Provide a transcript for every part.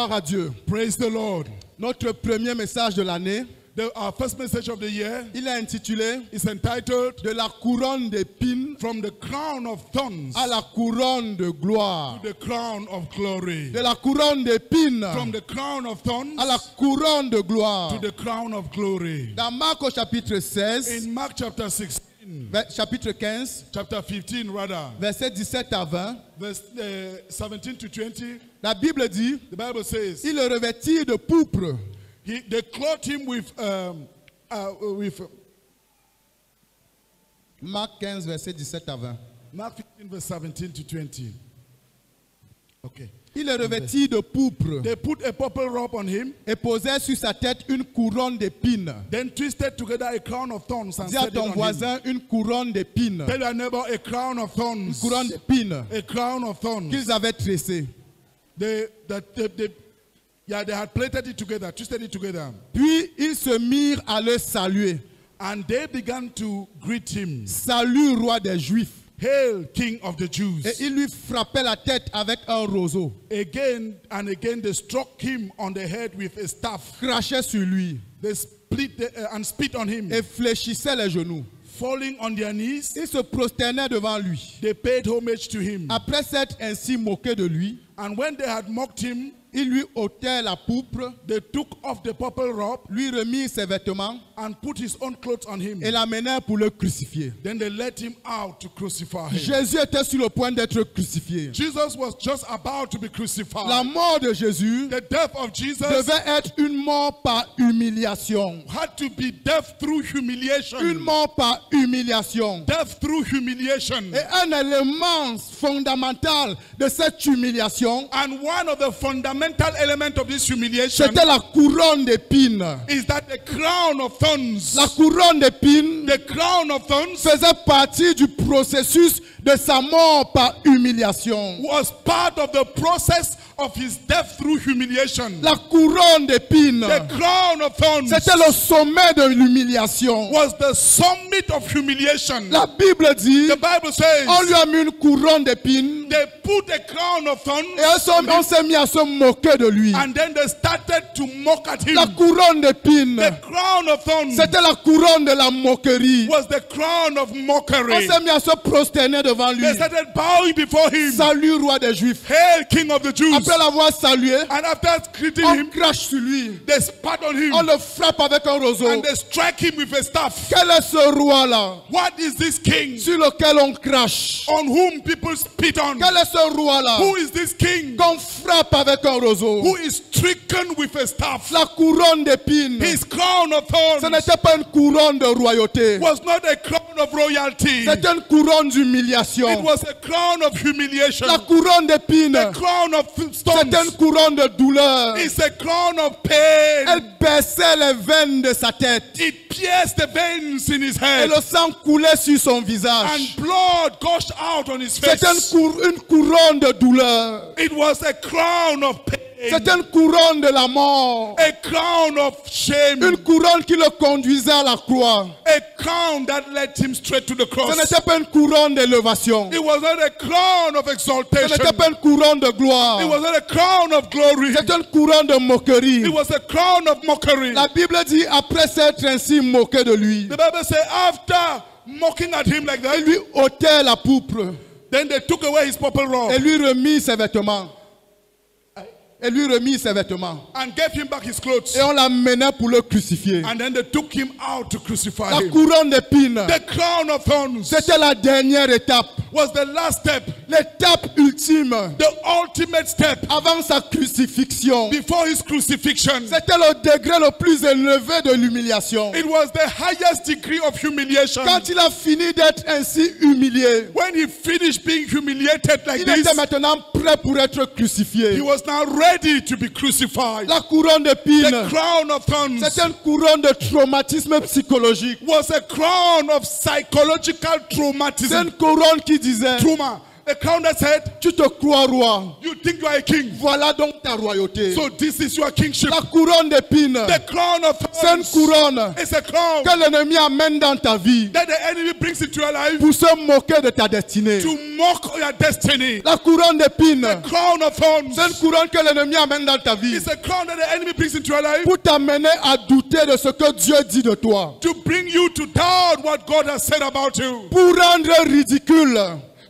Gloire à Dieu. Praise the Lord. Notre premier message de l'année, Our first message of the year il est intitulé is entitled De la couronne d'épines From the crown of thorns à la couronne de gloire. to the crown of glory. De la couronne d'épines From the crown of thorns à la couronne de gloire. to the crown of glory. Dans Marc au chapitre 16, In Mark chapter 16, chapitre 15, chapter 15 rather, versets 17 à 20, verse 17 to 20, la Bible dit, the Bible says, il le revêtit de pourpre. they clothed him with Marc 15, verset 17 à 20. Mark 15 verse 17 to 20. Okay. Il le revêtit de pourpre They put a purple robe on him, et posait sur sa tête une couronne d'épines. then twisted together a crown of thorns and Dis à set it ton on him. voisin une couronne d'épines. Tell your neighbor a crown of Une thorns. couronne d'épines A crown of thorns. qu'ils avaient tressée. They had plaited it together, twisted it together. Puis ils se mirent à le saluer. And they began to greet him. Salut, roi des Juifs. Hail, King of the Jews. Et ils lui frappaient la tête avec un roseau. Again and again they struck him on the head with a staff. Crachaient sur lui They and spit on him. et fléchissaient les genoux. Falling on their knees, Ils se prosternaient devant lui. they paid homage to him. Après s'être ainsi moqués de lui, And when they had mocked him, ils lui ôtèrent la pourpre, they took off the purple robe lui remirent ses vêtements and put his own clothes on him. et l'amenèrent pour le crucifier. Then they let him out to crucify him. Jésus était sur le point d'être crucifié. Jesus was just about to be crucified. La mort de Jésus The death of Jesus devait être une mort par humiliation. had to be death through humiliation. Une mort par humiliation. Death through humiliation. Et un élément fondamental de cette humiliation, And one of the fundamental elements of this humiliation c'était la couronne d'épines. is that the crown of thorns. La couronne d'épines The crown of thorns faisait partie du processus de sa mort par humiliation. was part of the process of his death through humiliation. La couronne d'épines, The crown of thorns c'était le sommet de l'humiliation. was the summit of humiliation. La Bible dit, The Bible says on lui a mis une couronne d'épines they put a crown of thorns et on s'est mis à se moquer de lui. and then they started to mock at him. La couronne d'épines, The crown of thorns c'était la couronne de la moquerie. was the crown of On mockery. s'est mis à se prosterner devant lui. They started bowing before him. Salut, roi des Juifs. Hail, King of the Jews. Après l'avoir salué, And after greeting on him, crache sur lui. they spat on him On le frappe avec un roseau. and they strike him with a staff. Quel est ce roi-là What is this king sur lequel on crache? on whom people spit on? Quel est ce roi-là Who is this king qu'on frappe avec un roseau? who is stricken with a staff? La couronne d'épines, His crown of ce thorns n'était pas une couronne de royauté. was not a crown of royalty. C'était une couronne d'humiliation. It was a crown of humiliation. La couronne d'épines, The crown of c'était une stones couronne de douleur. is a crown of pain. Elle baissait les veines de sa tête. It pierced the veins in his Et head le sang coulait sur son visage. and blood gushed out on his face. C'était une couronne de douleur. It was a crown of pain. C'était une couronne de la mort. A crown of shame. Une couronne qui le conduisait à la croix. A crown that led him straight to the Ce cross. n'était pas une couronne d'élévation. It was not a crown of Ce exaltation. n'était pas une couronne de gloire. It was not a crown of glory. C'était une couronne de moquerie. It was a crown of mockery. La Bible dit, après s'être ainsi moqué de lui, The Bible says after mocking at him like that, il lui ôtait la pourpre then they took away his purple robe et lui remit ses vêtements. Et lui remit ses vêtements. and gave him back his clothes. Et on l'amenait pour le crucifier. And then they took him out to crucify La him. couronne d'épines, The crown of thorns c'était la dernière étape. was the last step, L'étape ultime the ultimate step avant sa crucifixion. before his crucifixion. C'était le degré le plus élevé de l'humiliation. It was the highest degree of humiliation. Quand il a fini d'être ainsi humilié, When he finished being humiliated like il était this, maintenant prêt pour être he crucifié. was now ready to be crucified. La couronne The d'épines, crown of thorns c'était une couronne de traumatisme psychologique. was a crown of psychological C'est traumatism. une couronne qui disait, Trauma. The crown that said, tu te crois roi. you think you are a king. Voilà donc ta royauté. So this is your kingship. La couronne d'épines, The crown of c'est une thorns couronne is a crown que l'ennemi amène dans ta vie that the enemy brings into your life pour se moquer de ta destinée. to mock your destiny. La couronne d'épines, The crown of thorns c'est une couronne que l'ennemi amène dans ta vie is a crown that the enemy brings into your life pour t'amener à douter de ce que Dieu dit de toi, to bring you to doubt what God has said about you, pour rendre ridicule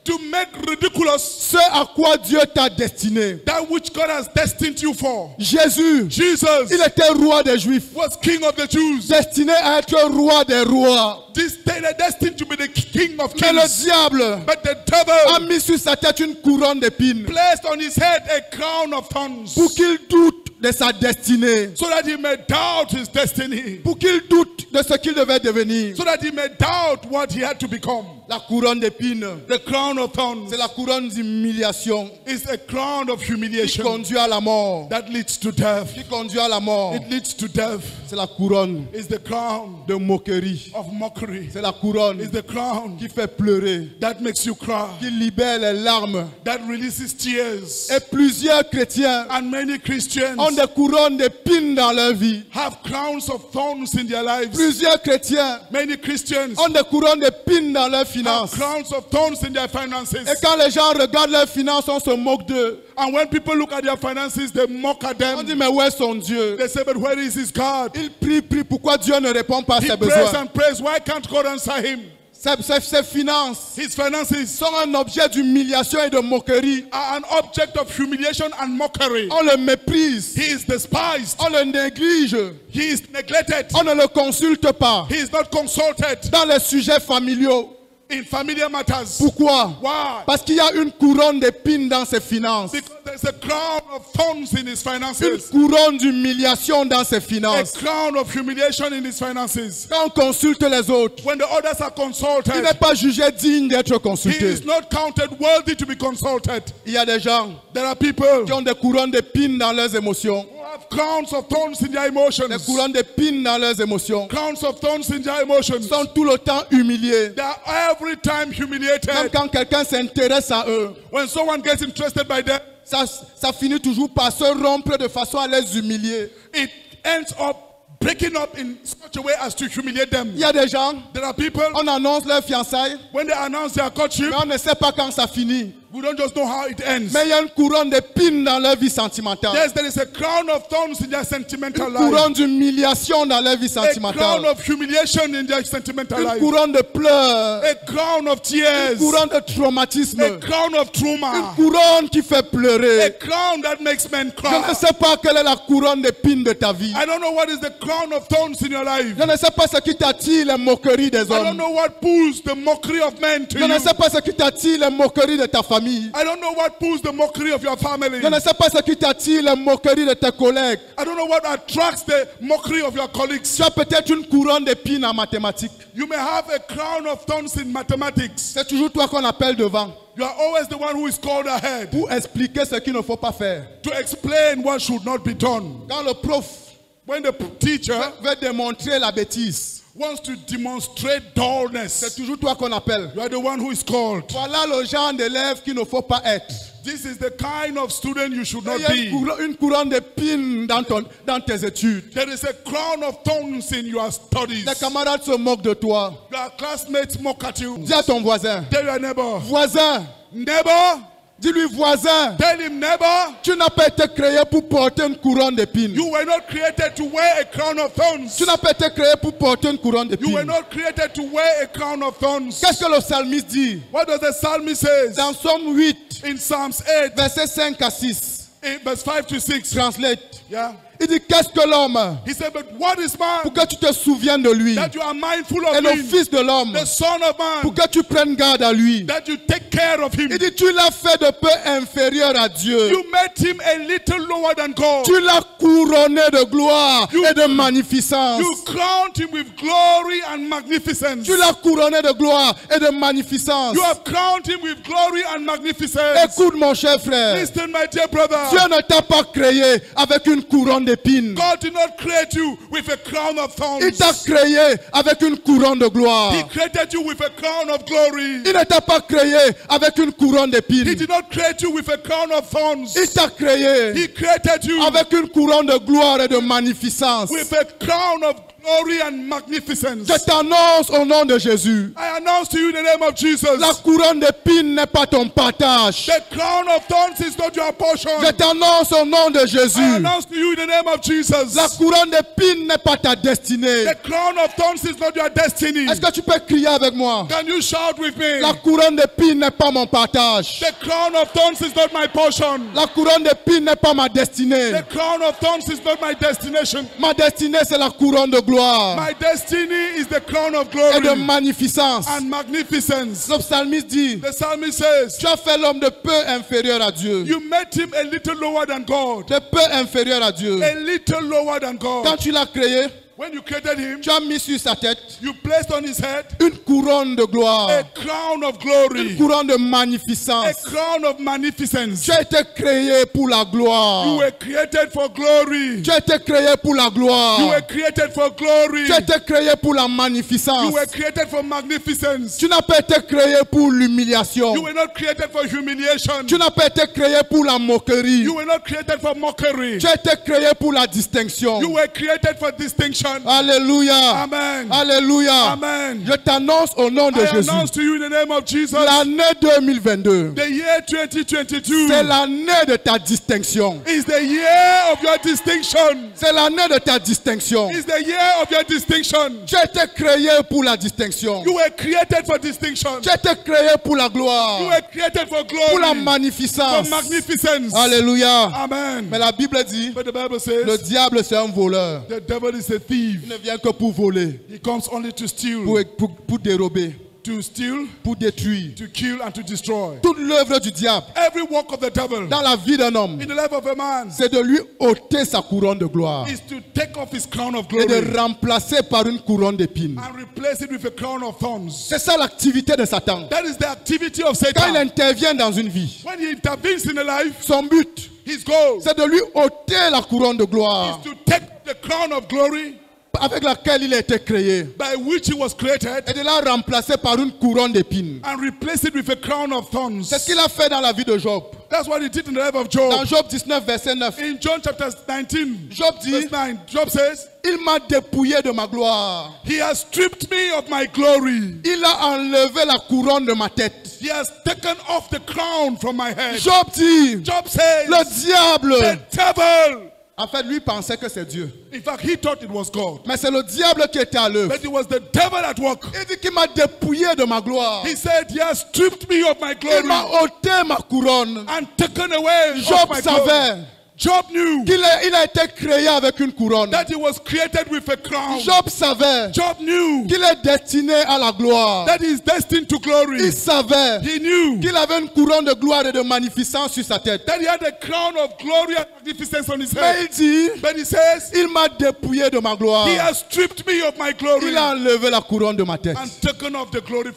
to make ridiculous ce à quoi Dieu t'a destiné. that which God has destined you for. Jésus, Jesus il était roi des Juifs, was king of the Jews. destiné à être roi des rois. This day they're destined to be the king of Mais le kings. diable But the a devil mis sur sa tête une couronne d'épines placed on his head a crown of thorns pour qu'il doute de sa destinée, so that he may doubt his destiny, pour qu'il doute de ce qu'il devait devenir. so that he may doubt what he had to become. La couronne d'épines, The crown of thorns c'est la couronne d'humiliation is a crown of qui humiliation conduit à la mort. that leads to death. Qui conduit à la mort. It leads to death. C'est la couronne It's the crown de moquerie. of mockery. C'est la couronne It's the crown qui fait pleurer, that makes you cry, qui libère les larmes. that releases tears. Et plusieurs chrétiens And many Christians ont des couronnes d'épines dans leur vie. have crowns of thorns in their lives. Plusieurs chrétiens Many Christians ont des couronnes d'épines dans leurs have finances. crowns of thorns in their Et finances. quand les gens regardent leurs finances, on se moque d'eux. And when people look at their finances, they mock at On dit, them. mais où est son Dieu? They say, but where is his God? Il prie, pourquoi Dieu ne répond pas à He ses prays besoins? and prays. Why can't God answer him? Ses finances His finances sont un objet d'humiliation et de moquerie. are an object of humiliation and mockery. On le méprise, He is despised. on le néglige, He is neglected. on ne le consulte pas He is not consulted dans les sujets familiaux. in familiar matters. Pourquoi? Why? Parce qu'il y a une couronne d'épines dans ses finances. Because there's a crown of thorns in his Une finances. couronne d'humiliation dans ses A finances. crown of humiliation in his finances. Quand on consulte les autres, When the others are il consulted, n'est pas jugé digne d'être he consulté. is not counted worthy to be consulted. Il y a des gens There are people qui ont des couronnes d'épines dans leurs émotions. who have crowns of thorns in their Des emotions. couronnes d'épines dans leurs émotions. Crowns of thorns in their emotions. Ils sont tout le temps humiliés. They are every time Même humiliated. quand quelqu'un s'intéresse à eux, When someone gets interested by them, ça finit toujours par se rompre de façon à les humilier. it ends up breaking up in such a way as to humiliate them. Il y a des gens, There are people, on annonce leur fiançailles, when they announce their courtship, mais on ne sait pas quand ça finit. we don't just know how it ends. Mais il y a une couronne d'épines dans leur vie sentimentale. Yes, there is a crown of thorns in their sentimental Une life. couronne d'humiliation dans leur vie A crown sentimentale. of humiliation in their sentimental Une life. couronne de pleurs. A crown of tears. Une couronne de traumatisme. A crown of Une trauma. couronne qui fait A pleurer. crown that makes men Je ne cry. sais pas quelle est la couronne d'épines de ta vie. I don't know what is the crown of thorns in your life. Je ne sais pas ce qui t'attire les moqueries des I don't hommes. know what pulls the mockery of men to Je ne you. sais pas ce qui t'attire les moqueries de ta famille. I don't know what pulls the mockery of your family. Je ne sais pas ce qui t'attire les moqueries de tes collègues. I don't know what attracts the mockery of your colleagues. Tu as peut-être une couronne d'épines en mathématiques. You may have a crown of thorns in mathematics. C'est toujours toi qu'on appelle devant You are always the one who is called ahead pour expliquer ce qu'il ne faut pas faire. to explain what should not be done. Quand le prof When the teacher veut démontrer la bêtise, wants to demonstrate dullness, c'est toujours toi qu'on appelle. you are the one who is called. Voilà le genre d'élève qu'il ne faut pas être. This is the kind of student you should not Il y a be. une couronne d'épines dans tes études. There is a crown of thorns in your studies. Tes camarades se moquent de toi. Your classmates mock at you. Dis à ton voisin, Tell your neighbor, voisin, neighbor, dis-lui voisin, tell him, neighbor, tu n'as pas été créé pour porter une couronne d'épines. you were not created to wear a crown of thorns. Tu n'as pas été créé pour porter une couronne You were d'épines. not created to wear a crown of thorns. Qu'est-ce que le psalmiste dit? What does the psalmist say? Dans Somme 8, In Psalms 8, versets 5 à 6, verse 5 to 6. translate. Yeah. Il dit, qu'est-ce que l'homme He said, but what is man pour que tu te souviennes de lui? that you are mindful Et of le him? fils de l'homme The son of pour man que tu prennes garde à lui. that you take care of him. Il dit, tu l'as fait de peu inférieur à Dieu. You made him a little lower than God. Tu l'as couronné de gloire et de magnificence. You crowned him with glory and magnificence. Tu l'as couronné de gloire et de magnificence. You have crowned him with glory and magnificence. Écoute mon cher frère, Listen, my dear brother. Dieu ne t'a pas créé avec une couronne d'épines. God did not create you with a crown of thorns. Il t'a créé avec une couronne de gloire. He created you with a crown of glory. Il ne t'a pas créé avec une couronne He d'épines. did not create you with a crown of thorns. Il t'a créé He created you avec une couronne de gloire et de magnificence. with a crown of glory and magnificence. Je t'annonce au nom de Jésus. I announce to you in the name of Jesus. La couronne d'épines n'est pas ton partage. The crown of thorns is not your portion. Je t'annonce au nom de I Jésus. announce to you in the name of Jesus. La couronne d'épines n'est pas ta destinée. The crown of thorns is not your destiny. Est-ce que tu peux crier avec moi? Can you shout with me? La couronne d'épines n'est pas mon partage. The crown of thorns is not my portion. La couronne d'épines n'est pas ma destinée. The crown of thorns is not my destination. Ma destinée, c'est la couronne de gloire My destiny is the crown of et de glory magnificence. and magnificence. Le psalmiste dit, The psalmist says, tu as fait l'homme de peu inférieur à Dieu. you made him a little lower than God. De peu inférieur à Dieu. A little lower than Quand God. tu l'as créé, When you created him, tu as mis sur sa tête you placed on his head une couronne de a gloire, crown of une glory, couronne de a magnificence. crown of magnificence. Tu as été créé pour la You gloire. were created for glory. Tu as été créé pour la You gloire. were created for glory. Tu as été créé pour la You magnificence. were created for magnificence. Tu n'as pas été créé pour You l'humiliation. were not created for humiliation. Tu n'as pas été créé pour la moquerie. You were not created for mockery. Tu as été créé pour la distinction. You were created for distinction. Alléluia. Amen. Alléluia. Amen. Je t'annonce au nom de I Jésus. announce to you in the name of Jesus, L'année 2022, the year 2022 c'est l'année de ta distinction. is the year of your distinction. C'est l'année de ta distinction. Is the year of your distinction. Tu as été créé pour la distinction. You were created for distinction. Tu as été créé pour la You gloire, were created for pour la glory, for magnificence. magnificence. Alléluia. Amen. Mais la Bible dit, But the Bible le says diable c'est un voleur. the devil is a thief. Il ne vient que pour voler, He comes only to steal, pour dérober, pour détruire. to kill, and to destroy. Toute l'œuvre du diable Every work of the devil dans la vie d'un homme, in the life of a man c'est de lui ôter sa couronne de gloire is to take off his crown of et glory de remplacer par une couronne d'épines. and replace it with a crown of thorns. C'est ça l'activité de Satan. That is the activity of Quand il Satan. intervient dans une vie, When he intervenes in a life, son but, his goal c'est de lui ôter la couronne de gloire is to take the crown of glory avec laquelle il a été créé by which he was created et de la remplacer par une couronne d'épines. and replace it with a crown of thorns. C'est ce qu'il a fait dans la vie de Job. That's what he did in the life of Dans Job. Job 19, verset 9, In John chapter 19, Job dit, verse 9, Job says, il m'a dépouillé de ma gloire. he has stripped me of my glory. Il a enlevé la couronne de ma tête. He has taken off the crown from my head. Job dit, Job says, le diable, the devil. en fait, lui pensait que c'est Dieu. In fact, he thought it was God. Mais c'est le diable qui était à l'œuvre. But it was the devil at work. Il dit qu'il m'a dépouillé de ma gloire. He said, he has stripped me of my Il glory m'a ôté ma couronne. and taken away of Job my glory. savait Job knew qu'il il a été créé avec une couronne. that he was created with a crown. Job savait Job knew qu'il est destiné à la gloire. that he is destined to glory. Il savait He knew qu'il avait une couronne de gloire et de magnificence sur sa tête. that he had a crown of glory and magnificence on his Mais head. il dit, But he says, il m'a dépouillé de ma gloire. he has stripped me of my glory Il a enlevé la couronne de ma tête. and taken off the glory.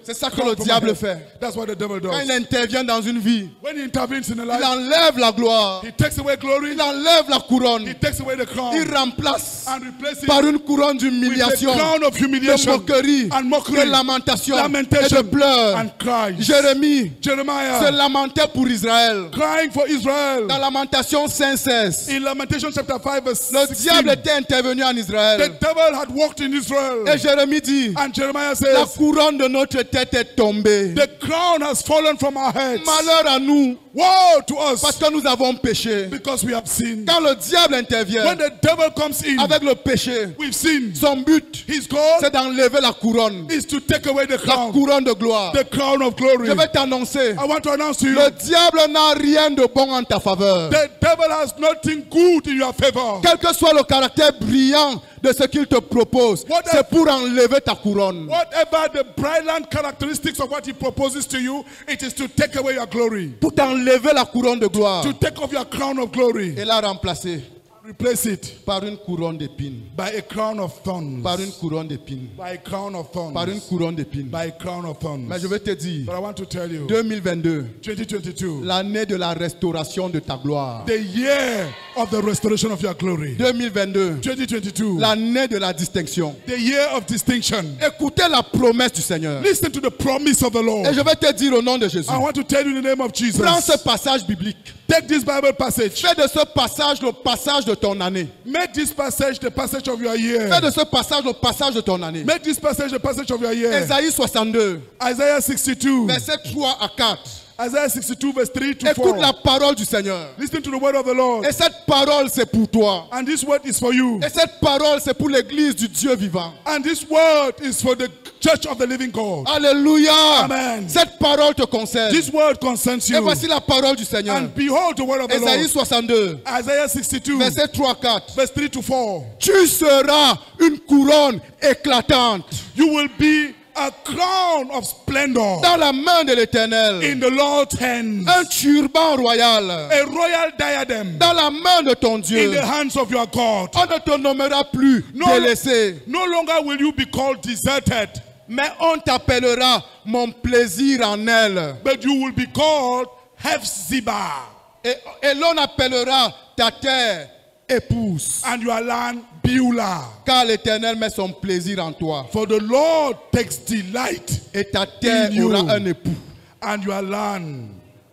C'est ça que crown le from my diable head. fait. That's what the devil Quand il does. intervient dans une vie, When he intervenes in a il life, enlève la gloire. he takes away glory, Il enlève la couronne. he takes away the crown Il remplace and replaces it par une couronne with a d'humiliation, crown of de humiliation moquerie, and de mockery, lamentation et de lamentation pleurs. and cries. Jérémie se Jeremiah lamentait pour Israël. crying for Israel. Dans Lamentation 5:16, In Lamentation chapter 5 verse le 16, diable était intervenu en the Israël. devil had walked in Israel. Et Jérémie dit, And Jeremiah la says, couronne de notre tête est tombée. the crown has fallen from our heads. Malheur à nous, Woe to parce us, que nous avons péché. because we have sinned. Quand le diable intervient When the devil comes in, avec le péché, we've sinned. son but, His goal c'est d'enlever la couronne. is to take away the La crown, couronne de gloire. the crown of glory. Je vais t'annoncer, I want to announce to you, le diable n'a rien de bon en ta faveur. the devil has nothing good in your favor. Quel que soit le caractère brillant de ce qu'il te propose, Whatever- c'est pour enlever ta couronne. Whatever the brilliant characteristics of what he proposes to you, it is to take away your glory, Pour t'enlever la couronne de gloire to take off your crown of glory, et la remplacer replace it par une couronne d'épines. by a crown of thorns, Par une couronne d'épines. by a crown of Par une thorns, couronne d'épines. by a crown of thorns. Mais je vais te dire, But I want to tell you, 2022, 2022, l'année de la restauration de ta gloire. the year of the restoration of your glory. 2022, 2022, l'année de la distinction. the year of distinction. Écoutez la promesse du Seigneur. Listen to the promise of the Lord. Et je vais te dire au nom de Jésus. I want to tell you in the name of Jesus. Prends ce passage biblique. Take this Bible passage. Fais de ce passage le passage de ton année. Make this passage the passage of your year. Fais de ce passage le passage de ton année. Make this passage the passage of your year. Ésaïe 62, Isaiah 62. versets 3 à 4. Isaiah 62 verse 3 to 4. Écoute la parole du Seigneur. Listen to the word of the Lord. Et cette parole, c'est pour toi. And this word is for you. Et cette parole, c'est pour l'église du Dieu vivant. And this word is for the church of the living God. Alléluia. Amen. Cette parole te concerne. This word concerns Et you. voici la parole du Seigneur. And behold the word of the Ésaïe Lord. 62, Isaiah 62 versets 3 à 4. verse 3 to 4. Tu seras une couronne éclatante You will be a crown of splendor dans la main de l'Éternel. in the Lord's hands. Un turban royal A royal diadem dans la main de ton in Dieu. the hands of your God. On ne te nommera plus délaissé, No longer will you be called deserted, mais on t'appellera mon plaisir en elle. but you will be called Hephzibah, Et l'on appellera ta terre épouse. and your land Beulah. Car l'Éternel met son plaisir en toi. For the Lord takes delight, Et ta terre In you. aura un époux. and your land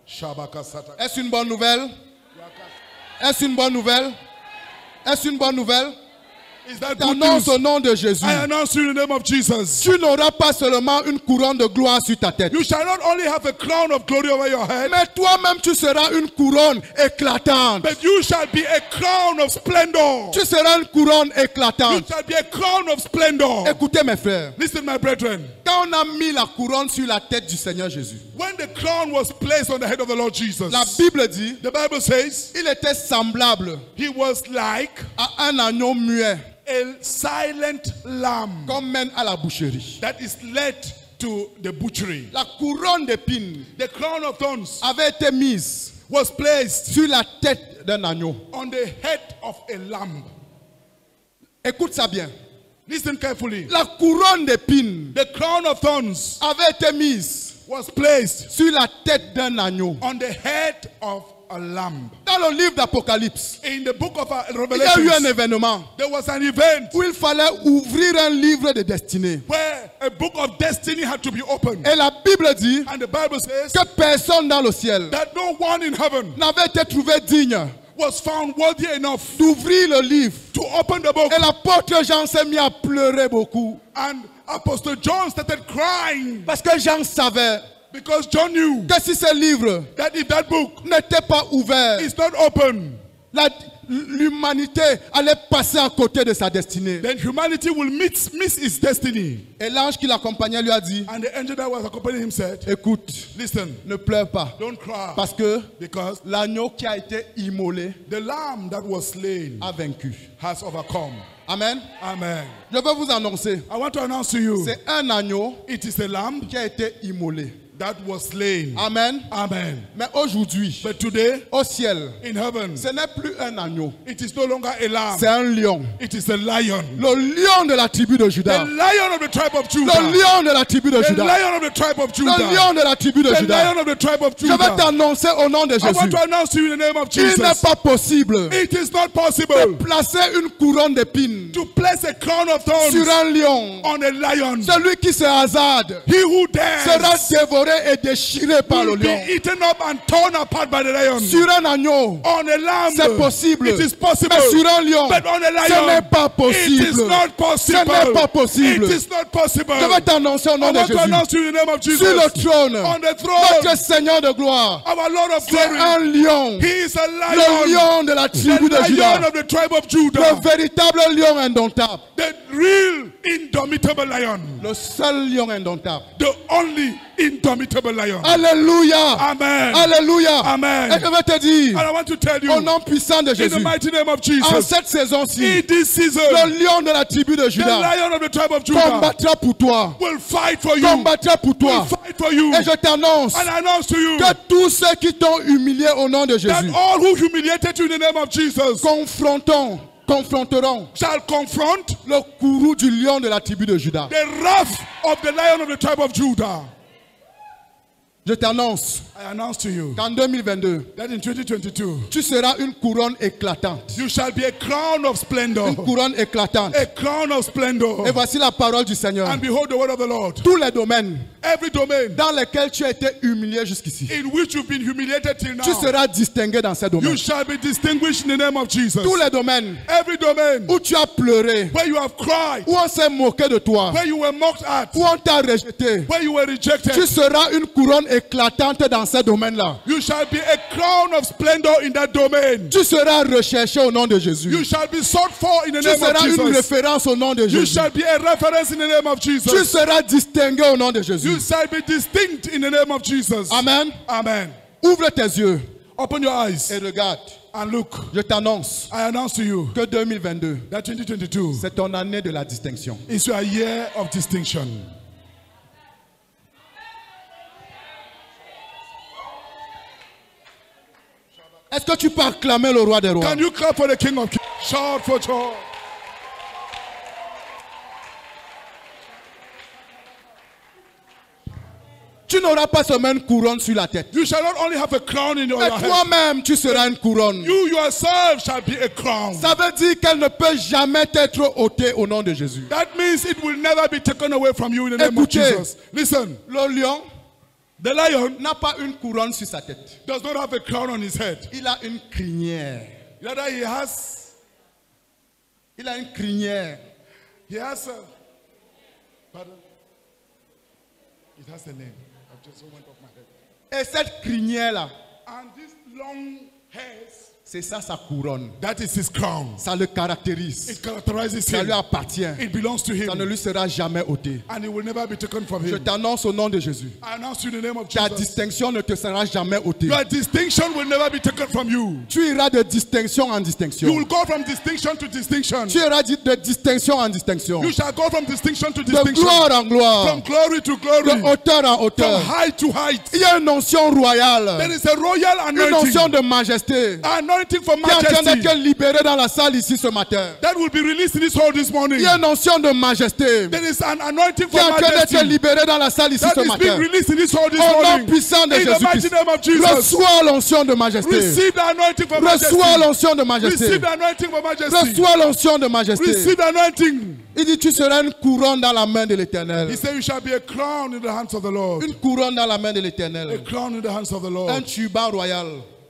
Shabaka Sata. Est-ce une bonne nouvelle? Est-ce une bonne nouvelle? Est-ce une bonne nouvelle? Is that good T'annonce news? au nom de Jésus. I announce you in the name of Jesus. Tu n'auras pas seulement une couronne de gloire sur ta tête, You shall not only have a crown of glory over your head, mais toi-même tu seras une couronne éclatante. but you shall be a crown of splendor. Tu seras une couronne You éclatante. shall be a crown of splendor. Écoutez mes frères, Listen, my brethren. quand on a mis la couronne sur la tête du Seigneur Jésus, When the crown was placed on the head of the Lord Jesus, la Bible dit, the Bible says il était semblable he was like à un agneau muet a silent lamb qu'on mène à la boucherie. that is led to the butchery. La couronne d'épines The crown of thorns avait été mise was placed sur la tête d'un agneau. on the head of a lamb. Écoute ça bien. Listen carefully. La couronne d'épines The crown of thorns avait été mise was placed sur la tête d'un agneau. on the head of a lamb. Dans le livre d'Apocalypse, In the book of il y a eu un Revelation, événement there was an event où il fallait ouvrir un livre de destinée. where a book of destiny had to be opened. Et la Bible dit And the Bible says que personne dans le ciel that no one in heaven n'avait été trouvé digne was found worthy enough d'ouvrir le livre. to open the book. Et l'apôtre Jean s'est mis à pleurer beaucoup. And Apostle John started crying Parce que Jean savait because John knew que si ce livre that if that book n'était pas ouvert, is not open, l'humanité allait passer à côté de sa destinée. then humanity will miss its destiny. Et l'ange qui l'accompagnait lui a dit, And the angel that was accompanying him said, écoute, listen, ne pleure pas. don't cry, Parce que because l'agneau qui a été immolé the lamb that was slain a vaincu. has overcome. Amen. Amen. Je veux vous annoncer, I want to announce to you, c'est un agneau it is a lamb qui a été immolé. that was slain. Amen. Amen. Mais aujourd'hui, But today, au ciel, in heaven, ce n'est plus un agneau, it is no longer a lamb. c'est un lion. It is a lion. Le lion de la tribu de The Juda. lion of the tribe of Le Judah. lion de la tribu de The Juda. lion of the tribe of Le Judah. lion de la tribu de The Juda. lion of the tribe of Je vais Judah. t'annoncer au nom de I want Jésus. to announce to you in the name of Il n'est Jesus. pas possible It is not possible de placer une couronne d'épines to place a crown of sur thorns un lion. on a lion. Celui qui se hasarde He who sera dares dévoré et déchiré par le will be lion. eaten up and torn apart by the lion. Sur un agneau, On a lamb, c'est possible. it is possible. Mais sur un lion, But on a ce n'est lion, pas it possible. is not possible. Ce n'est pas possible. It is not possible. Je vais t'annoncer au I nom de want to Jésus. announce to you in the name of Jesus. Sur le trône, On the throne, notre Seigneur de gloire, our Lord of c'est glory, un lion. he is a Le lion. lion de la tribu The de lion Juda. of the tribe of Le Judah. véritable lion indomptable. The real indomitable lion. Le seul lion indomptable. The only indomitable lion. Alléluia. Amen. Alléluia. Amen. Et je vais te dire, And I want to tell you, au nom puissant de in the Jésus, mighty name of en Jesus, cette saison-ci, in this season, le lion de la tribu de the Juda lion of the tribe of Judah combattra pour toi. will fight for you. Combattra pour Will toi. fight for you. Et je t'annonce And I announce to you que tous ceux qui t'ont humilié au nom de that Jésus all who humiliated you in the name of Jesus confronteront shall confront le courroux du lion de la tribu de Juda. the wrath of the lion of the tribe of Judah. Je t'annonce I announce to you qu'en 2022, that in 2022, tu seras une couronne éclatante. you shall be a crown of splendor. Une couronne éclatante. A crown of splendor. Et voici la parole du Seigneur. And behold the word of the Lord. Tous les domaines Every domain dans lesquels tu as été humilié jusqu'ici, in which you've been humiliated till now, tu seras distingué dans ces domaines. you shall be distinguished in the name of Jesus. Tous les domaines Every domain où tu as pleuré, where you have cried, où on s'est moqué de toi, where you were mocked at, où on t'a rejeté, where you were rejected, tu seras une couronne éclatante dans ces domaines-là. you shall be a crown of splendor in that domain. Tu seras recherché au nom de Jésus. You shall be sought for in the Tu name of seras une Jesus. référence au nom de You Jésus. shall be a reference in the name of Tu Jesus. seras distingué au nom de Jésus. You shall be distinct in the name of Jesus. Amen. Amen. Ouvre tes yeux Open your eyes et regarde. and look. Je t'annonce I announce to you que 2022, that 2022 c'est ton année de la distinction. is your year of distinction. Est-ce que tu peux acclamer le roi des rois? Can you clap for the King of Kings? Shout for joy. Tu n'auras pas seulement une couronne sur la tête. You shall not only have a crown in your Mais head. toi-même, tu seras une couronne. You yourself shall be a crown. Ça veut dire qu'elle ne peut jamais être ôtée au nom de Jésus. That means it will never be taken away from you in the name Écoutez. of Jesus. Listen, Le lion the lion n'a pas une couronne sur sa tête. does not have a crown on his head. Il a une crinière. Rather, he has Une crinière. pardon? It has a name. I just went off my head. Et cette crinière-là, And these long hairs, c'est ça sa couronne. that is his crown. Ça le caractérise. It characterizes Ça lui him. appartient. It belongs to Ça ne him. lui sera jamais ôté. And it will never be taken from Je him. t'annonce au nom de Jésus. I announce you in the name of Ta Jesus. distinction ne te sera jamais ôtée. Your distinction will never be taken from you. Tu iras de distinction en You distinction. will go from distinction to distinction. Tu iras de distinction en distinction. You shall go from distinction to De distinction. gloire en gloire. From glory to De glory. hauteur en From hauteur. height to height. Il y a une onction royale. There is a royal Une onction anointing. de majesté. Anointing for Qui est en train majesty. d'être libérée dans la salle ici ce matin. That will be released in this hall this morning. Il y a une onction de majesté. There is an anointing Qui est for en train d'être majesty. libérée dans la salle ici That ce is being matin. released in this hall this Au nom morning. puissant de In the mighty Jésus-Christ. name of Jesus. Reçois l'onction de majesté. Receive the anointing for majesty. Reçois l'onction de majesté. Receive the anointing for majesty. Reçois l'onction de majesté. Receive the anointing. Il dit tu seras une couronne dans la main de He l'Éternel. said you shall be a crown in the hands of the Lord. Une couronne dans la main de A l'Éternel. crown in the hands of the Un Lord. turban royal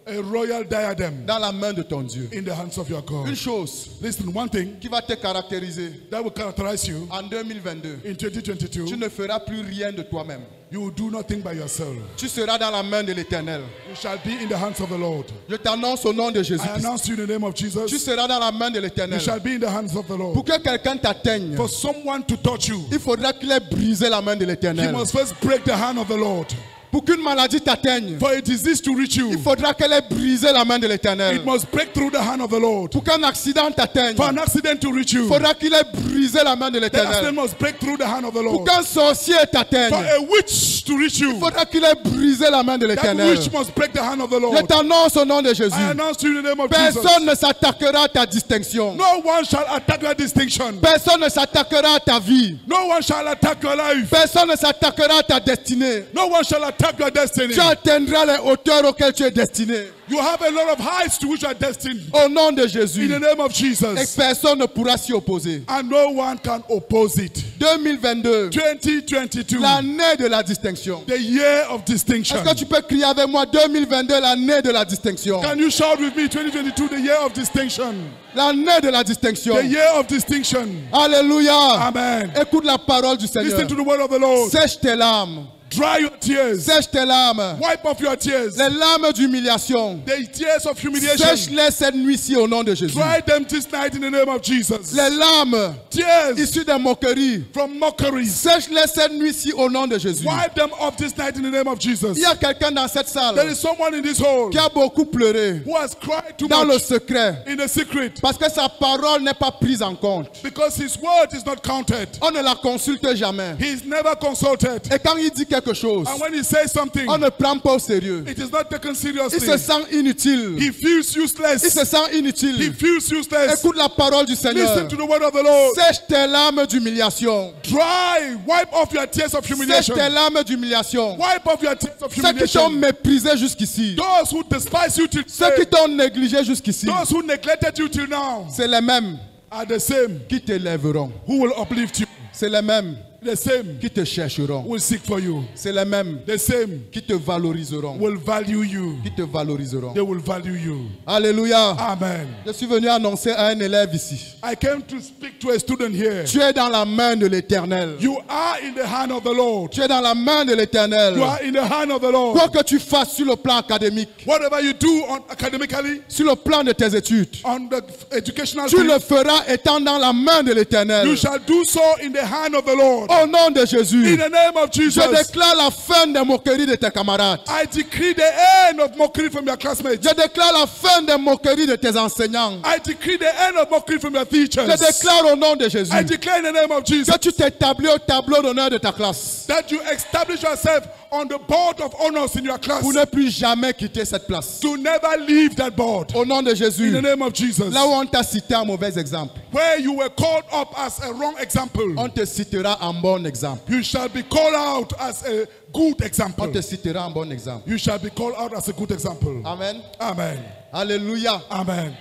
A royal diadem dans la main de ton Dieu. in the hands of your Une God. chose Listen, one thing qui va te caractériser that will characterize you en 2022. in Tu 2022, ne feras plus rien de toi-même. you will do nothing by yourself. Tu seras dans la main de l'Éternel. You shall be in the hands of the Lord. Je t'annonce au nom de I Jésus-Christ. announce to you in the name of Tu Jesus. seras dans la main de You l'Éternel. shall be in the hands of the Pour Lord. que quelqu'un t'atteigne, For someone to touch you, il faudra qu'il ait brisé la main de he l'Éternel. must first break the hand of the Lord. Pour qu'une maladie t'atteigne, For a disease to reach il you, faudra qu'elle ait brisé la main de l'Éternel. it must break through the hand of the Lord. Pour qu'un accident t'atteigne, For an accident to reach you, il faudra qu'il ait brisé la main de the accident l'Éternel. must break through the hand of the Pour Lord. qu'un sorcier t'atteigne, For a witch to reach il you, faudra qu'il ait brisé la main de that l'Éternel. witch must break the hand of the Je Lord. t'annonce au nom de Jésus. I announce to you in the name of Jesus. Personne ne s'attaquera à ta distinction. No one shall attack your distinction. Personne ne s'attaquera à ta vie. No one shall attack your life. Personne ne s'attaquera à ta destinée. No one shall attack your destiny. Tu atteindras les hauteurs auxquelles tu es destiné. You have a lot of heights to which you are destined. Au nom de In Jésus. the name of Et Jesus. personne ne pourra s'y opposer. And no one can oppose it. 2022, 2022. l'année de la distinction. The year of distinction. Est-ce que tu peux crier avec moi 2022, l'année de la distinction? Can you shout with me 2022, the year of distinction? L'année de la distinction. The year of distinction. Alléluia. Amen. Écoute la parole du Seigneur. Listen to the word of the Lord. Sèche tes larmes. Dry your tears. Sèche tes larmes. Wipe off your tears. Les larmes d'humiliation. The tears of humiliation. Sèche-les cette nuit-ci au nom de Jésus. Dry them this night in the name of Jesus. Les larmes Tears issues des moqueries. from mockeries. Sèche-les cette nuit-ci au nom de Jésus. Wipe them off this night in the name of Jesus. Il y a quelqu'un dans cette There salle is someone in this hall qui a beaucoup pleuré who has cried too dans le much secret in the secret parce que sa parole n'est pas prise en compte. because his word is not counted. On ne la consulte jamais. He is never consulted. Et quand il dit quelque quelque chose, And when he says something, on ne prend pas au sérieux. it is not taken Il se seriously. sent inutile. He feels Il useless. se sent He inutile. feels useless. Écoute la parole du Seigneur. Listen to the word of the Lord. Sèche tes larmes d'humiliation. Dry, wipe off your tears of Sèche humiliation. tes larmes d'humiliation. Wipe off your tears of Ceux qui t'ont humiliation. méprisé jusqu'ici, Those who despise you till ceux qui today, t'ont négligé jusqu'ici, those who neglected you till now, c'est les mêmes are the same qui t'élèveront. who will uplift you. C'est les mêmes The same qui te chercheront. will seek for you. C'est les mêmes The same qui te valoriseront. will value you. Qui te valoriseront. They will value you. Alléluia. Amen. Je suis venu annoncer à un élève ici. I came to speak to a student here. Tu es dans la main de l'Éternel. You are in the hand of the Lord. Tu es dans la main de l'Éternel. You are in the hand of the Lord. Quoi que tu fasses sur le plan académique, Whatever you do academically, sur le plan de tes études, on the educational tu le field, feras étant dans la main de l'Éternel. you shall do so in the hand of the Lord. Au nom de Jésus, In the name of je Jesus, déclare la fin des moqueries de tes camarades. I decree the end of mockery from your classmates. Je déclare la fin des moqueries de tes enseignants. I decree the end of mockery from your teachers. Je déclare au nom de Jésus I declare in the name of Jesus que tu t'établis au tableau d'honneur de ta classe that you establish yourself on the board of honors in your class. pour ne plus jamais quitter cette place. To never leave that board. Au nom de In Jésus, the name of Jesus. là où on t'a cité un mauvais exemple, Where you were called up as a wrong example, on te citera un bon exemple. you shall be called out as a good On example. te citera un bon exemple. You shall be called out as a good example. Amen. Amen. Alléluia. Amen.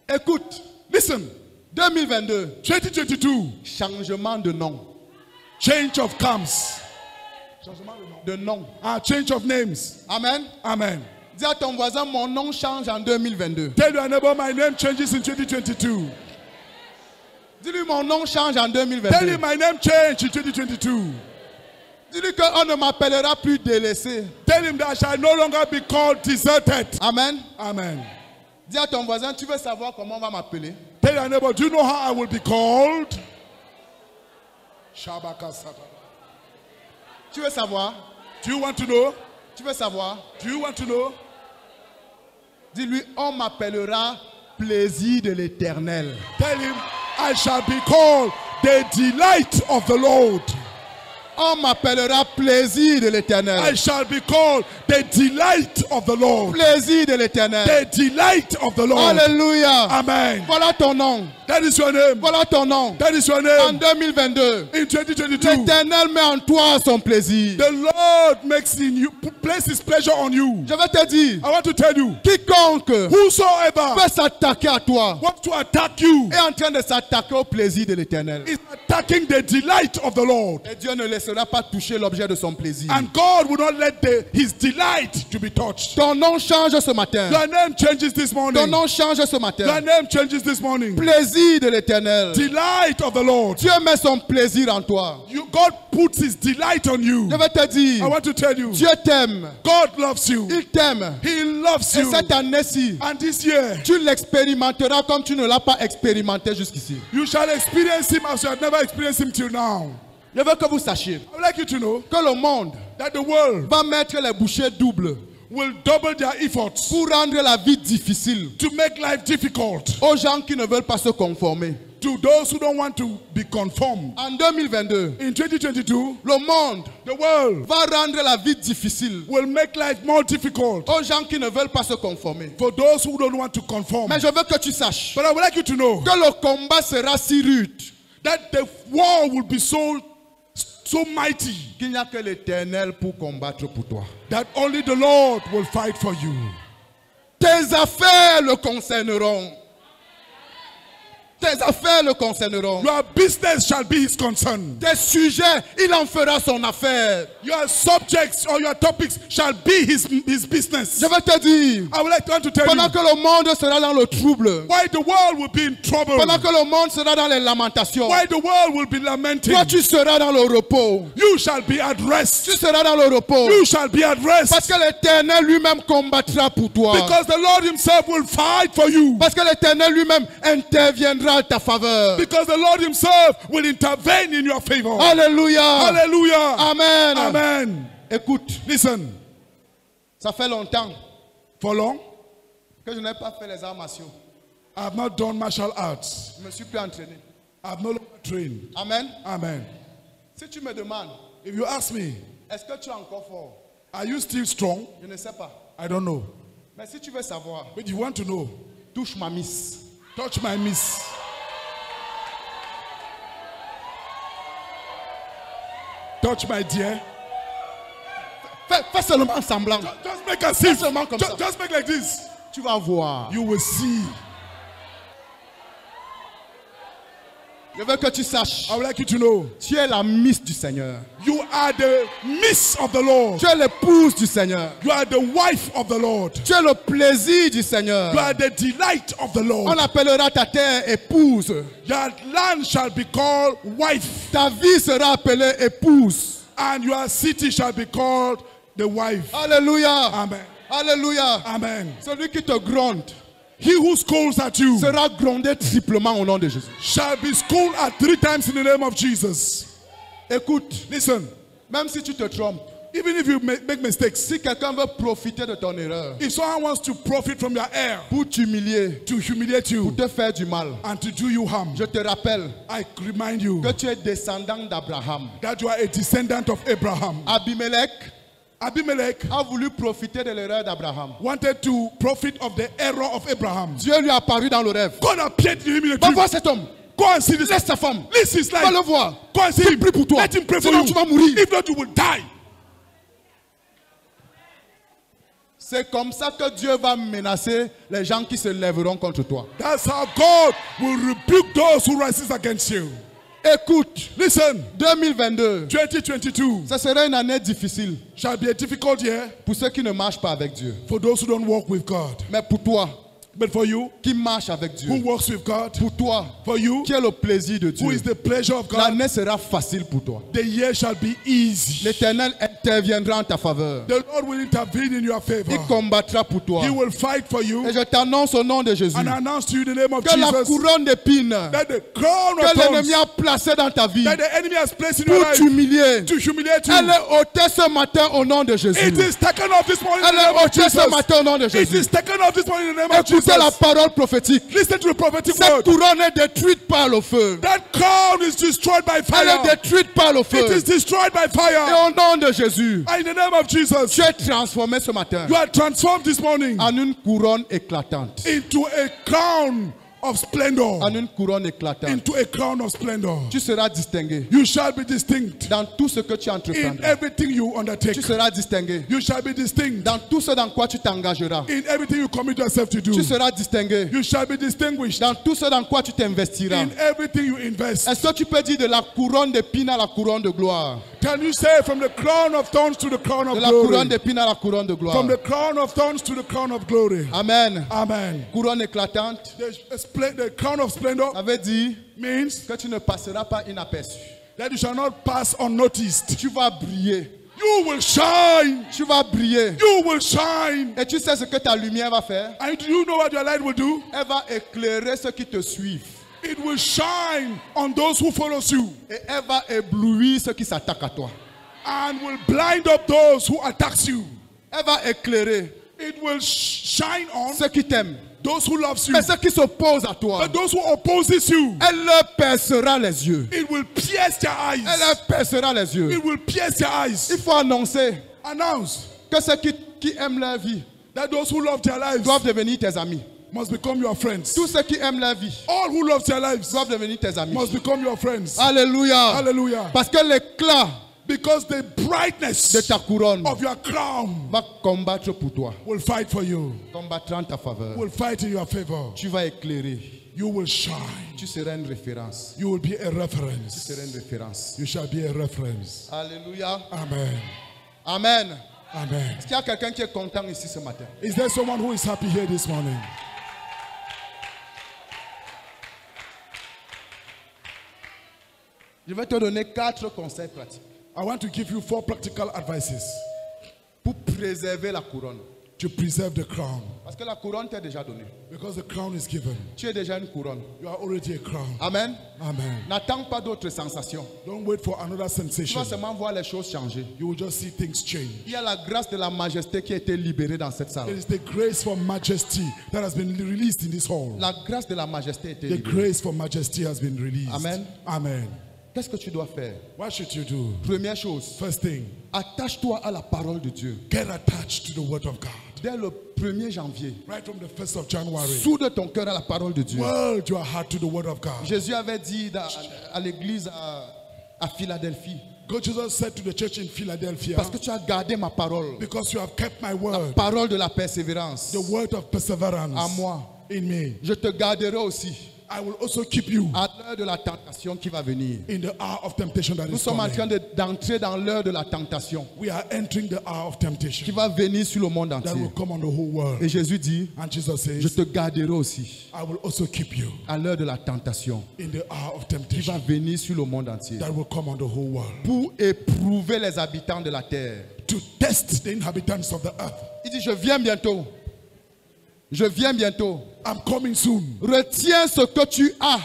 Écoute, Listen, 2022, 2022, changement de nom. change of comes. De nom. Change of names. Amen. Amen. Dis à ton voisin, mon nom change en 2022. Tell your neighbor, my name changes in 2022. Dis-lui, mon nom change en Tell 2022. him my name changed in 2022. Dis-lui qu'on ne m'appellera plus délaissé. Tell him that I shall no longer be called deserted. Amen. Amen. Dis à ton voisin, tu veux savoir comment on va m'appeler? Tell your neighbor, do you know how I will be called? Shabaka Sata. Tu veux savoir? Do you want to know? Tu veux savoir? Do you want to know? Dis-lui, on m'appellera plaisir de l'Éternel. Tell him, I shall be called the delight of the Lord. On m'appellera plaisir de l'Éternel. I shall be called the delight of the Lord. Plaisir de l'Éternel. The delight of the Lord. Alléluia. Amen. Voilà ton nom. That is your name. Voilà ton nom. That is your En name. 2022, In 2022, l'Éternel met en toi son plaisir. the Lord makes in you, place his pleasure on you. Je vais te dire, I want to tell you, quiconque whosoever peut s'attaquer à toi wants to attack you est en train de s'attaquer au plaisir de l'Éternel. is attacking the delight of the Lord. Et Dieu ne laissera pas toucher l'objet de son plaisir. And God will not let his delight to be touched. Ton nom change ce matin. Your name changes this Ton morning. nom change ce Your matin. name changes this morning. Plaisir de l'Éternel. Delight of the Lord. Dieu met son plaisir en toi. God puts his delight on you. Je vais te I dire, want to tell you, Dieu t'aime. God loves you. Il t'aime. He loves Et you. cette année-ci, And this year, tu l'expérimenteras comme tu ne l'as pas expérimenté jusqu'ici. you shall experience him as you have never experienced him till now. Je veux que vous sachiez I would like you to know que le monde that the world va mettre les bouchées doubles will double their efforts pour rendre la vie difficile to make life difficult aux gens qui ne veulent pas se conformer. to those who don't want to be conformed. En 2022, In 2022, le monde the world va rendre la vie difficile will make life more difficult aux gens qui ne veulent pas se conformer. for those who don't want to conform. Mais je veux que tu saches But I would like you to know que le combat sera si rude that the war will be so mighty qu'il n'y a que l'Éternel pour combattre pour toi. that only the Lord will fight for you. Tes affaires le concerneront. Tes affaires le concerneront. Your business shall be his concern. Tes sujets, il en fera son affaire. Your subjects or your topics shall be his business. Je vais te dire, I would like to tell pendant you, que le monde sera dans le trouble, why the world will be in trouble, pendant que le monde sera dans les lamentations, why the world will be lamenting, toi tu seras dans le repos. you shall be at rest. Tu seras dans le repos. You shall be at Parce rest. que l'Éternel lui-même combattra pour toi. Because the Lord himself will fight for you. Parce que l'Éternel lui-même interviendra en ta faveur. Because the Lord himself will intervene in your favor. Alléluia. Hallelujah. Amen. Amen. Écoute, Listen, ça fait longtemps for long, que je n'ai pas fait les arts martiaux. I have not done martial arts. Je me suis plus entraîné. I have no longer trained. Amen. Amen. Si tu me demandes, If you ask me, Est-ce que tu es encore fort? Are you still strong? Je ne sais pas. I don't know. Mais si tu veux savoir, But you want to know. touche ma miss. Touch my miss. Touch my dear. Fais seulement semblant. Just make a scene. seulement comme ça. Just make like this. Tu vas voir. You will see. Je veux que tu saches. I would like you to know. Tu es la miss du Seigneur. You are the miss of the Lord. Tu es l'épouse du Seigneur. You are the wife of the Lord. Tu es le plaisir du Seigneur. You are the delight of the On Lord. appellera ta terre épouse. Your land shall be called wife, Ta vie sera appelée épouse. and your city shall be called the wife. Alléluia. Amen. Alléluia. Amen. Celui qui te gronde He who scolds at you sera grondé triplement au nom de Jésus. shall be scolded at 3 times in the name of Jesus. Écoute, Listen, même si tu te trompes, even if you make mistakes, si quelqu'un veut profiter de ton erreur if someone wants to profit from your error, pour t'humilier, to humiliate you, pour te faire du mal, and to do you harm, je te rappelle I remind you que tu es descendant d'Abraham. that you are a descendant of Abraham. Abimelech a voulu profiter de l'erreur d'Abraham. Wanted to profit of the error of Abraham. Dieu lui a apparu dans le rêve. God appeared to him in a Va dream. voir cet homme. Go and see this. Laisse sa femme. This is Va like. le voir. Go and see Qu'il him. prie pour toi. Let him pray for Sinon you. tu vas mourir. If not, you will die. C'est comme ça que Dieu va menacer les gens qui se lèveront contre toi. That's how God will rebuke those who rises against you. Écoute, Listen, 2022, 2022 ce sera une année difficile shall be a difficult year pour ceux qui ne marchent pas avec Dieu. for those who don't walk with God. Mais pour toi, But for you, qui marche avec Dieu, who walks with God, pour toi, for you, qui est le plaisir de who is Dieu, the pleasure of God, l'année sera facile pour toi. the year shall be easy. L'Éternel interviendra en ta faveur. The Lord will intervene in your favor. Il combattra pour toi. He will fight for you. Et je t'annonce au nom de Jésus And I announce to you in the name of que la Jesus couronne d'épines that the crown of que l'ennemi thorns a placée dans ta vie that the enemy has placed in your pour life t'humilier, to humiliate elle you, est ôtée ce matin au nom de Jésus. it is taken off this morning in Elle the name est of ôtée ce Jesus. matin au nom de It Jésus. is taken off this morning in the name of Écoutez la Jesus. parole prophétique. Listen to the prophetic Cette word. couronne est détruite par le feu. That crown is destroyed by Elle fire. est détruite par le It feu. is destroyed by Et fire. au nom de Jésus, And in the name of Jesus, tu es transformé ce matin you are transformed this morning en une couronne éclatante. into a crown of splendor. En une couronne éclatante. Into a crown of splendor. Tu seras distingué You shall be distinct dans tout ce que tu in entreprendras. everything you undertake. Tu seras distingué You shall be distinct dans tout ce dans quoi tu t'engageras. in everything you commit yourself to do. Tu seras distingué You shall be distinguished dans tout ce dans quoi tu t'investiras. in everything you invest. Est-ce que tu peux dire de la couronne d'épines à la couronne de gloire? Can you say from the crown of thorns to the crown De of la couronne glory? d'épines à la couronne de gloire. From the crown of thorns to the crown of glory. Amen. Amen. Couronne éclatante, The crown of splendor ça veut dire means que tu ne passeras pas inaperçu. that you shall not pass unnoticed. Tu vas briller. You will shine. Tu vas briller. You will shine. Et tu sais ce que ta lumière va faire? And do you know what your light will do? Elle va éclairer ceux qui te suivent. It will shine on those who follow you Et elle va éblouir ceux qui s'attaquent à toi. and will blind up those who attack you. Elle va éclairer It will shine on ceux qui t'aiment. those who love you. Mais ceux qui s'opposent à toi, But those who opposes you, elle leur percera les yeux. it will pierce their Elle eyes. leur percera les yeux. It will pierce their eyes. Il faut annoncer Announce que ceux qui aiment leur vie that those who love their lives doivent devenir tes amis. must become your friends. Tous ceux qui aiment leur vie All who love their lives doivent devenir tes amis. must become your friends. Alléluia. Hallelujah. Parce que l'éclat Because the de brightness ta couronne of your crown va combattre pour toi. will fight for you, Combattra en ta faveur. will fight in your favor. Tu vas éclairer. You will shine. Tu seras une référence. You will be a Tu reference. seras une référence. You shall be a reference. Alléluia. Amen. Amen. Amen. Est-ce qu'il y a quelqu'un qui est content ici ce matin? Is there someone who is happy here this morning? Je vais te donner 4 conseils pratiques I want to give you 4 practical advices pour préserver la couronne. to preserve the crown. Parce que la couronne t'est déjà donnée. Because the crown is given. Tu es déjà une couronne. You are already a crown. Amen. Amen. N'attends pas d'autres sensations. Don't wait for another Tu sensation. vas seulement voir les choses changer. You will just see things change. Il y a la grâce de la majesté qui a été libérée dans cette It salle. is the grace for majesty that has been released in this hall. La grâce de la majesté a été The libérée. grace for majesty has been released. Amen. Amen. Qu'est-ce que tu dois faire? What should you do? Première chose, First thing, attache-toi à la parole de Dieu. get attached to the word of God. Dès le 1er janvier, Right from the 1st of January, soude ton cœur à la parole de Dieu. word your heart to the word of God. Jésus avait dit à l'église à Philadelphie, God Jesus said to the church in Philadelphia, parce que tu as gardé ma parole, because you have kept my word, parole de la persévérance, the word of perseverance à moi, in me, je te garderai aussi I will also keep you à l'heure de la tentation qui va venir. in the hour of temptation that Nous is sommes en coming. train d'entrer dans l'heure de la tentation We are entering the hour of qui temptation va venir sur le monde that entier. will come on the whole world. Et Jésus dit, And Jesus je says, te garderai aussi I will also keep you à l'heure de la tentation in the hour of qui va temptation venir sur le monde entier that will come on the whole world, pour éprouver les habitants de la terre. to test the inhabitants of the earth. Il dit, je viens bientôt. Je viens bientôt. I'm coming soon. Retiens ce que tu as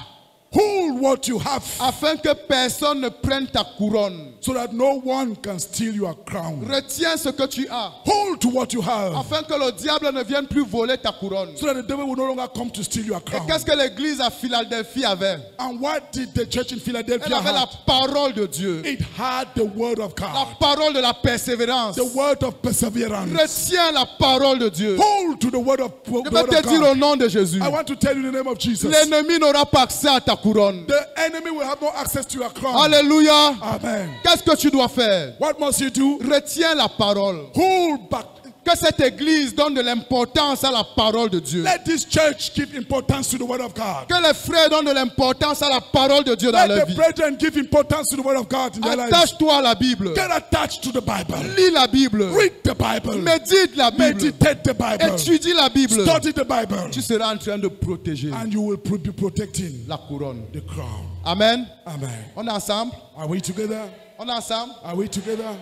Hold what you have afin que personne ne prenne ta couronne. so that no one can steal your crown. Retiens ce que tu as Hold to what you have afin que le diable ne vienne plus voler ta couronne. so that the devil will no longer come to steal your Et crown. qu'est-ce que l'église à Philadelphie avait? And what did the church in Elle Philadelphia avait la have? parole de Dieu, It had the word of la God, parole de la persévérance. the word of perseverance. Retiens la parole de Dieu. Hold to the word of, Je the vais word te of dire au God. nom de Jésus. I want to tell you in the name of Jesus. L'ennemi n'aura pas accès à ta couronne. The enemy will have no access to your crown. Alléluia. Amen. Qu'est-ce que tu dois faire? What must you do? Retiens la parole. Hold back. Que cette église donne de l'importance à la parole de Dieu. Let this church give importance to the word of God. Que les frères donnent de l'importance à la parole de Dieu dans Let leur the vie. brethren give importance to the word of God in their lives. Attache-toi à la Bible. Get attached to the Bible. Lis la Bible. Read the Bible. Médite la Bible. Meditate the Bible. Étudie la Bible. Study the Bible. Tu seras en train de protéger And you will be protecting la couronne. the crown. Amen. Amen. On est ensemble? Are we together? On est ensemble? Are we together?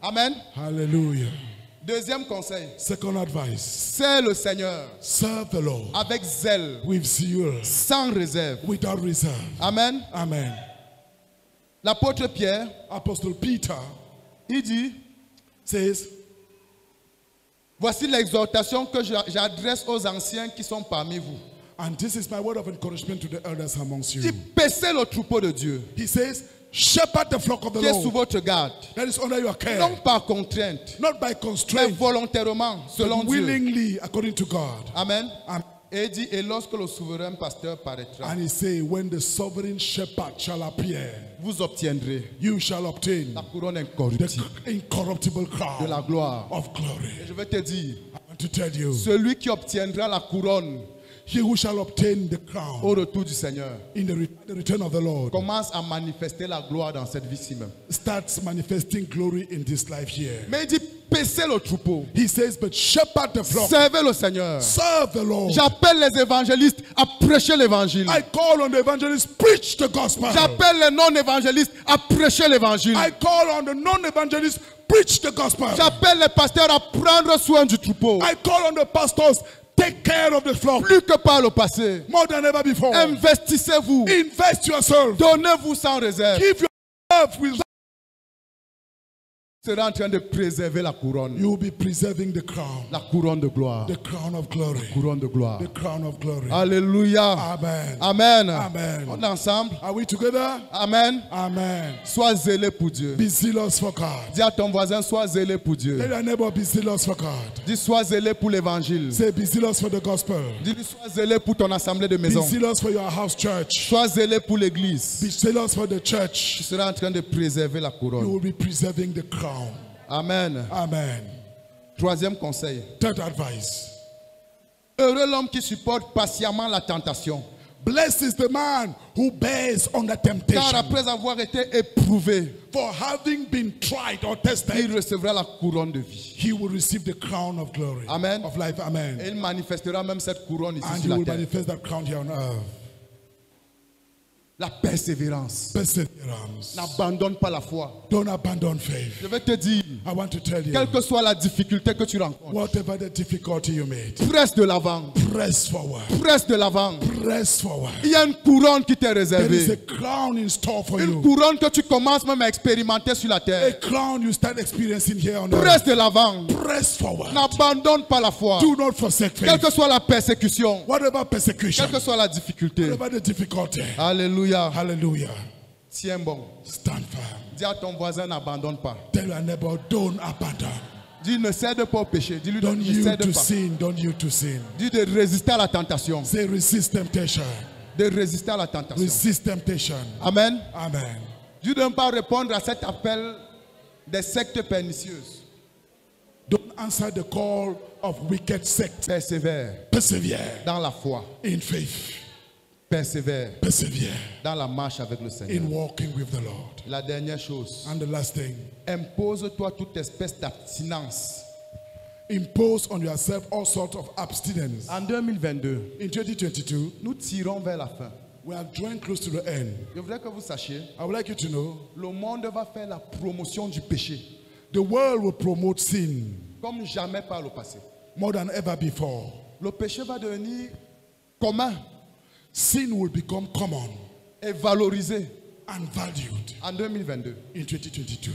Amen. Hallelujah. Deuxième conseil. Second advice. C'est le Seigneur Serve the Lord avec zèle, with zeal, sans réserve. without reserve. Amen. Amen. L'apôtre Pierre, Apostle Peter il dit, says, voici l'exhortation que j'adresse aux anciens qui sont parmi vous. and this is my word of encouragement to the elders amongst Il dit, you. paissez le troupeau de Dieu He says, shepherd the flock of the qui est sous Lord votre garde. that is under your care, Non par contrainte, not by mais constraint, volontairement, selon but Dieu. willingly according to God. Amen. Am- Et il dit, et lorsque le souverain pasteur paraîtra, And he say, when the sovereign shepherd shall appear, vous obtiendrez you shall obtain la couronne the incorruptible incorruptible de crown la gloire. of glory. Et je vais te dire, I want to tell you, celui qui obtiendra la couronne he who shall obtain the crown au retour du Seigneur in the return of the Lord commence à manifester la gloire dans cette vie-ci même. starts manifesting glory in this life here. Mais il dit, paissez le troupeau, He says, but shepherd the flock, servez le Seigneur. serve the Lord. J'appelle les évangélistes à prêcher l'évangile. I call on the evangelists, preach the gospel. J'appelle les non-évangélistes à prêcher l'évangile. I call on the non-evangelists, preach the gospel. J'appelle les pasteurs à prendre soin du troupeau. I call on the pastors, take care of the flock Plus que par le passé. more than ever before. Investissez-vous. Invest yourself. Donnez-vous sans réserve. Give yourself with. Vous serez en train de préserver la couronne. You will be preserving the crown, La couronne de gloire. the crown of glory, Couronne de gloire. the crown of glory. Alléluia. Amen. Amen. Amen. On est ensemble. Are we together? Amen. Amen. Sois zélé pour Dieu. Be zealous for God. Dis à ton voisin, sois zélé pour Dieu. Tell your neighbor, be zealous for God. Dis, sois zélé pour l'évangile. Say, be zealous for the gospel. Dis, sois zélé pour ton assemblée de Be maison. zealous for your house church. Sois zélé pour l'église. Be zealous for the Tu church. seras en train de préserver la You couronne. will be preserving the crown. Amen. Amen. Troisième conseil. Third advice. Heureux l'homme qui supporte patiemment la tentation. Blessed is the man who bears under Car temptation. après avoir été éprouvé, For having been tried or il tested, recevra la couronne de vie. he will receive the crown of glory. Amen. Of life. Et Amen. il manifestera même cette couronne ici And sur he la will terre. manifest that crown here on earth. La persévérance. Perseverance. N'abandonne pas la foi. Don't abandon faith. Je vais te dire, I want to tell you, quelle que soit la difficulté que tu rencontres, whatever the difficulty you meet, presse de l'avant. press forward. Presse de l'avant. Press forward. Il y a une couronne qui t'est There is a réservée. crown in store for Une you. couronne que tu commences même à expérimenter sur la A terre. crown you start experiencing here on earth. Presse de l'avant. Press forward. N'abandonne pas la foi. Do not forsake Quelle faith. que soit la persécution, Whatever persecution, quelle que soit la difficulté. whatever the difficulty. Alléluia. Hallelujah. Tiens bon. Stand firm. Dis à ton voisin, n'abandonne pas. Tell your neighbor, don't abandon. Dis, ne cède pas au péché. Dis-lui, Don't ne yield cède to pas. sin. Don't yield to sin. Dis de résister à la tentation. Say resist temptation. De résister à la tentation. Resist temptation. Amen. Amen. Dis de ne pas répondre à cet appel des sectes pernicieuses. Don't answer the call of wicked sects. Persévère Persevere dans la foi. in faith. Persévère Persevere dans la marche avec le Seigneur. in walking with the Lord. La dernière chose, And the last thing, impose-toi toute espèce d'abstinence. impose on yourself all sorts of abstinence. En 2022, In 2022, nous tirons vers la fin. we are drawing close to the end. Je voudrais que vous sachiez, I would like you to know, le monde va faire la promotion du péché the world will promote sin comme jamais par le passé. more than ever before. Le péché va devenir commun Sin will become common et valorisé and valued en 2022. in 2022.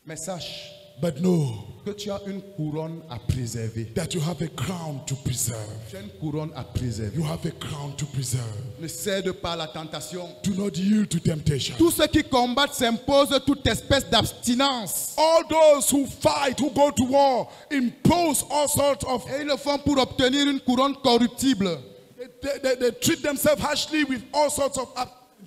Mais sache But know que tu as une couronne à préserver. that you have a crown to preserve. Tu as une couronne à préserver. You have a crown to preserve. Ne cède pas à la tentation. Do not yield to temptation. Tous ceux qui combattent s'imposent toute espèce d'abstinence. All those who fight, who go to war, impose all sorts of, Et ils le font pour obtenir une couronne corruptible. they treat themselves harshly with all sorts of,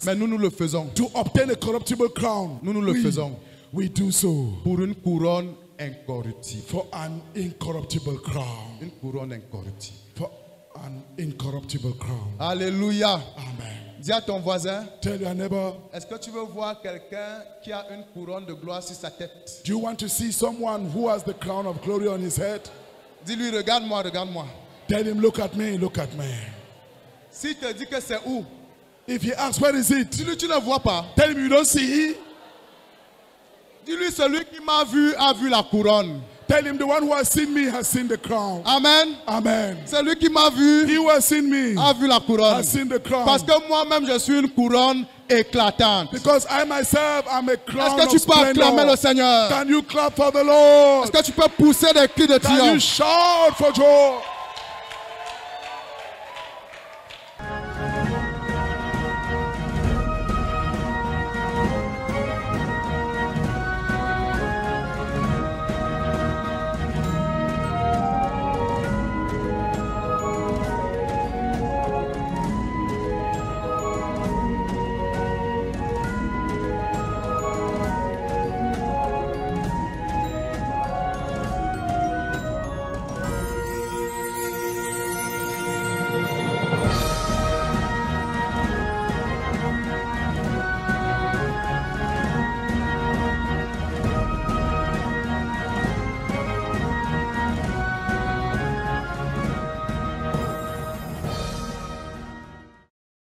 Mais nous, nous le faisons. to obtain a corruptible crown. Nous, nous le faisons. We do so Pour une couronne incorruptible. for an incorruptible crown. Une couronne incorruptible. For an incorruptible crown. Alléluia. Amen. Dis à ton voisin, Tell your neighbor, est-ce que tu veux voir quelqu'un qui a une couronne de gloire sur sa tête? do you want to see someone who has the crown of glory on his head? Dis-lui, regarde-moi, regarde-moi. Tell him, look at me, look at me. S'il te dit que c'est où? If he asks, where is it? Dis-lui, tu ne vois pas. Tell him you don't see it. Dis-lui, celui qui m'a vu a vu la couronne. Tell him the one who has seen me has seen the crown. Amen. Amen. Celui qui m'a vu He who has seen me a vu la couronne. has seen the crown. Parce que moi-même, je suis une couronne éclatante. Because I myself am a crown Est-ce que of tu peux acclamer le splendor. Seigneur? Can you clap for the Lord? Est-ce que tu peux pousser des cris de Can you triomphe? shout for joy?